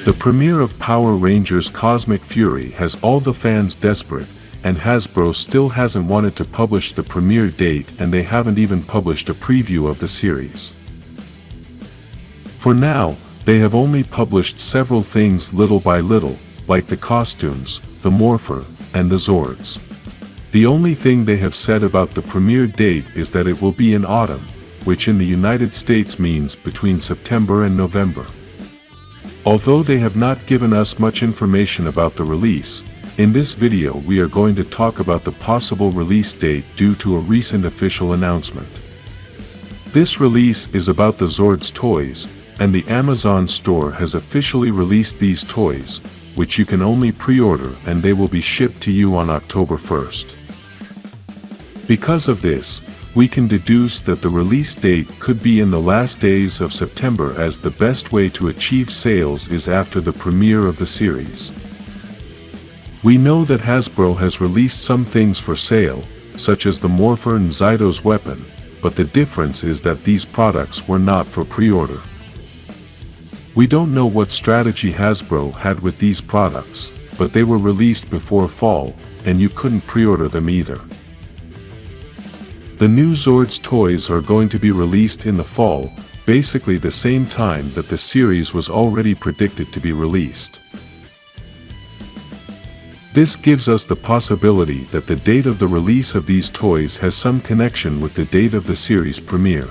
The premiere of Power Rangers Cosmic Fury has all the fans desperate, and Hasbro still hasn't wanted to publish the premiere date, and they haven't even published a preview of the series. For now, they have only published several things little by little, like the costumes, the Morphin, and the Zords. The only thing they have said about the premiere date is that it will be in autumn, which in the United States means between September and November. Although they have not given us much information about the release, in this video we are going to talk about the possible release date due to a recent official announcement. This release is about the Zords toys, and the Amazon store has officially released these toys, which you can only pre-order, and they will be shipped to you on October 1st. Because of this, we can deduce that the release date could be in the last days of September, as the best way to achieve sales is after the premiere of the series. We know that Hasbro has released some things for sale, such as the Morphin Zytos weapon, but the difference is that these products were not for pre-order. We don't know what strategy Hasbro had with these products, but they were released before fall, and you couldn't pre-order them either. The new Zords toys are going to be released in the fall, basically the same time that the series was already predicted to be released. This gives us the possibility that the date of the release of these toys has some connection with the date of the series premiere.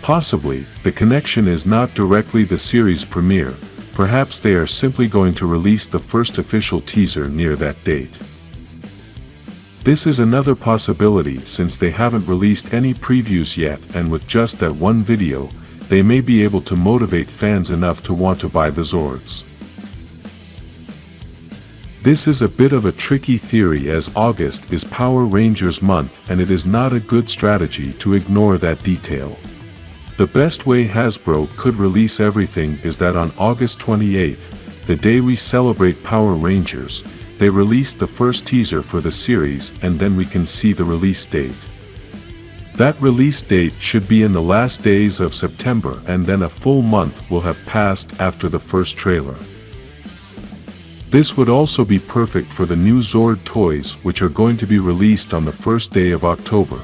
Possibly, the connection is not directly the series premiere, perhaps they are simply going to release the first official teaser near that date. This is another possibility, since they haven't released any previews yet, and with just that one video, they may be able to motivate fans enough to want to buy the Zords. This is a bit of a tricky theory, as August is Power Rangers month and it is not a good strategy to ignore that detail. The best way Hasbro could release everything is that on August 28th, the day we celebrate Power Rangers, they release the first teaser for the series, and then we can see the release date. That release date should be in the last days of September, and then a full month will have passed after the first trailer. This would also be perfect for the new Zord toys, which are going to be released on the first day of October.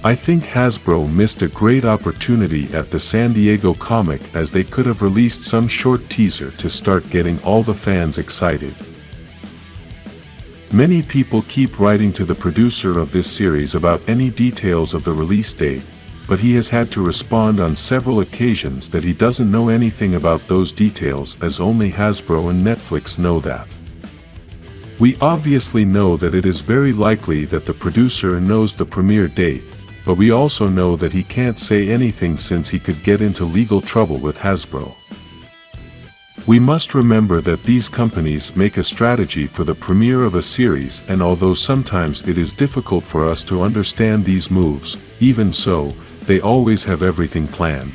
I think Hasbro missed a great opportunity at the San Diego Comic, as they could have released some short teaser to start getting all the fans excited. Many people keep writing to the producer of this series about any details of the release date, but he has had to respond on several occasions that he doesn't know anything about those details, as only Hasbro and Netflix know that. We obviously know that it is very likely that the producer knows the premiere date, but we also know that he can't say anything since he could get into legal trouble with Hasbro. We must remember that these companies make a strategy for the premiere of a series, and although sometimes it is difficult for us to understand these moves, even so, they always have everything planned.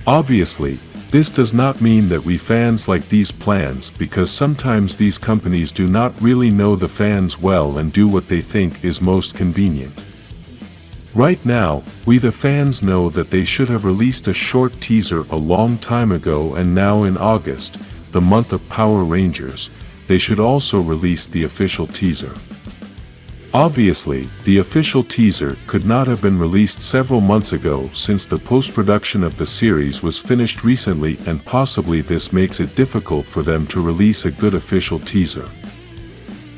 Obviously, this does not mean that we fans like these plans, because sometimes these companies do not really know the fans well and do what they think is most convenient. Right now, we the fans know that they should have released a short teaser a long time ago, and now in August, the month of Power Rangers, they should also release the official teaser. Obviously, the official teaser could not have been released several months ago, since the post-production of the series was finished recently, and possibly this makes it difficult for them to release a good official teaser.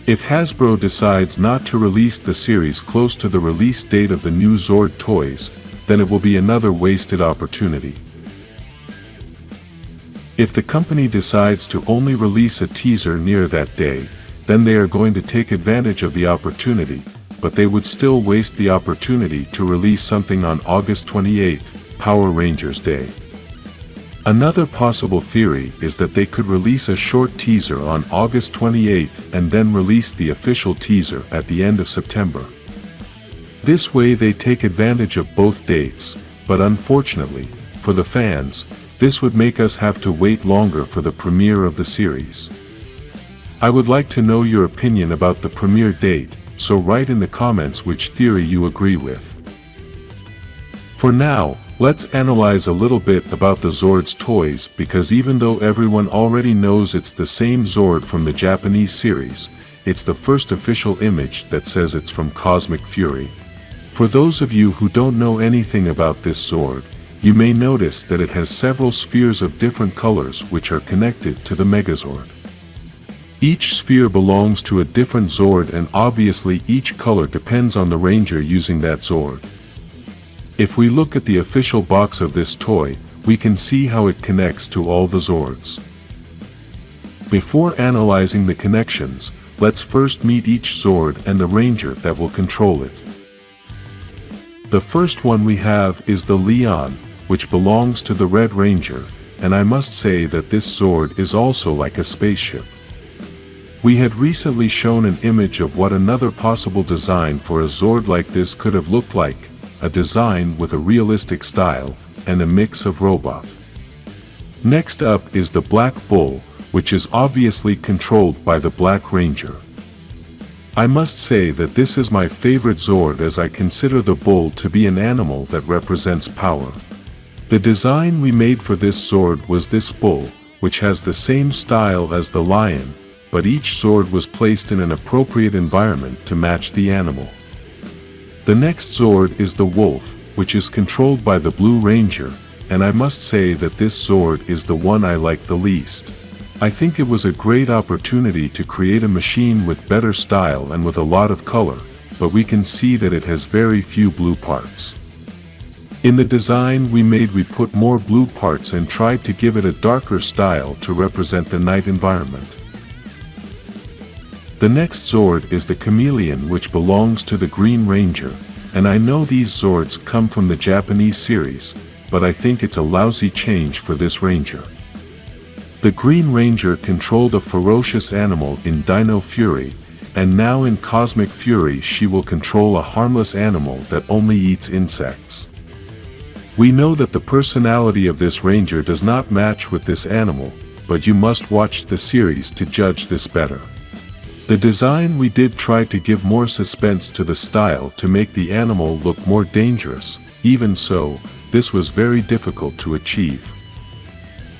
If Hasbro decides not to release the series close to the release date of the new Zord toys, then it will be another wasted opportunity. If the company decides to only release a teaser near that day, then they are going to take advantage of the opportunity, but they would still waste the opportunity to release something on August 28th, Power Rangers Day. Another possible theory is that they could release a short teaser on August 28th and then release the official teaser at the end of September. This way they take advantage of both dates, but unfortunately, for the fans, this would make us have to wait longer for the premiere of the series. I would like to know your opinion about the premiere date, so write in the comments which theory you agree with. For now, Let's analyze a little bit about the Zords toys, because even though everyone already knows it's the same Zord from the Japanese series, it's the first official image that says it's from Cosmic Fury. For those of you who don't know anything about this Zord, you may notice that it has several spheres of different colors which are connected to the Megazord. Each sphere belongs to a different Zord, and obviously each color depends on the Ranger using that Zord. If we look at the official box of this toy, we can see how it connects to all the Zords. Before analyzing the connections, let's first meet each Zord and the Ranger that will control it. The first one we have is the Leon, which belongs to the Red Ranger, and I must say that this Zord is also like a spaceship. We had recently shown an image of what another possible design for a Zord like this could have looked like, a design with a realistic style, and a mix of robot. Next up is the Black Bull, which is obviously controlled by the Black Ranger. I must say that this is my favorite Zord, as I consider the bull to be an animal that represents power. The design we made for this Zord was this bull, which has the same style as the lion, but each Zord was placed in an appropriate environment to match the animal. The next Zord is the Wolf, which is controlled by the Blue Ranger, and I must say that this Zord is the one I like the least. I think it was a great opportunity to create a machine with better style and with a lot of color, but we can see that it has very few blue parts. In the design we made, we put more blue parts and tried to give it a darker style to represent the night environment. The next Zord is the Chameleon, which belongs to the Green Ranger, and I know these Zords come from the Japanese series, but I think it's a lousy change for this Ranger. The Green Ranger controlled a ferocious animal in Dino Fury, and now in Cosmic Fury she will control a harmless animal that only eats insects. We know that the personality of this Ranger does not match with this animal, but you must watch the series to judge this better. The design we did try to give more suspense to the style to make the animal look more dangerous. Even so, this was very difficult to achieve.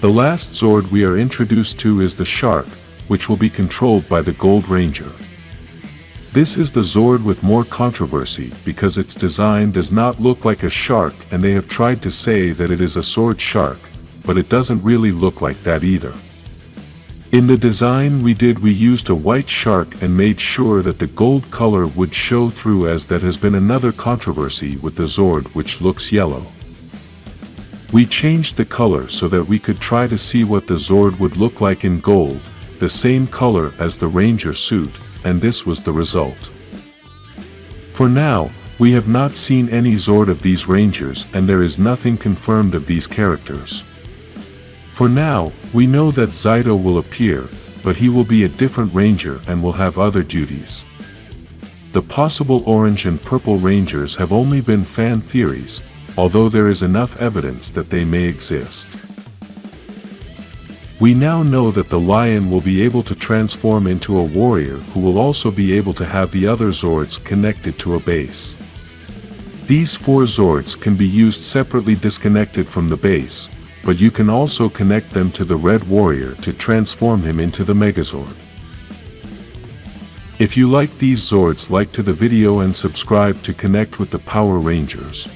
The last Zord we are introduced to is the Shark, which will be controlled by the Gold Ranger. This is the Zord with more controversy because its design does not look like a shark, and they have tried to say that it is a sword shark, but it doesn't really look like that either. In the design we used a white shark and made sure that the gold color would show through, as that has been another controversy with the Zord, which looks yellow. We changed the color so that we could try to see what the Zord would look like in gold, the same color as the Ranger suit, and this was the result. For now, we have not seen any Zord of these Rangers, and there is nothing confirmed of these characters. For now, we know that Zyto will appear, but he will be a different Ranger and will have other duties. The possible Orange and Purple Rangers have only been fan theories, although there is enough evidence that they may exist. We now know that the Lion will be able to transform into a warrior who will also be able to have the other Zords connected to a base. These 4 Zords can be used separately, disconnected from the base, but you can also connect them to the Red Warrior to transform him into the Megazord. If you like these Zords, like to the video and subscribe to connect with the Power Rangers.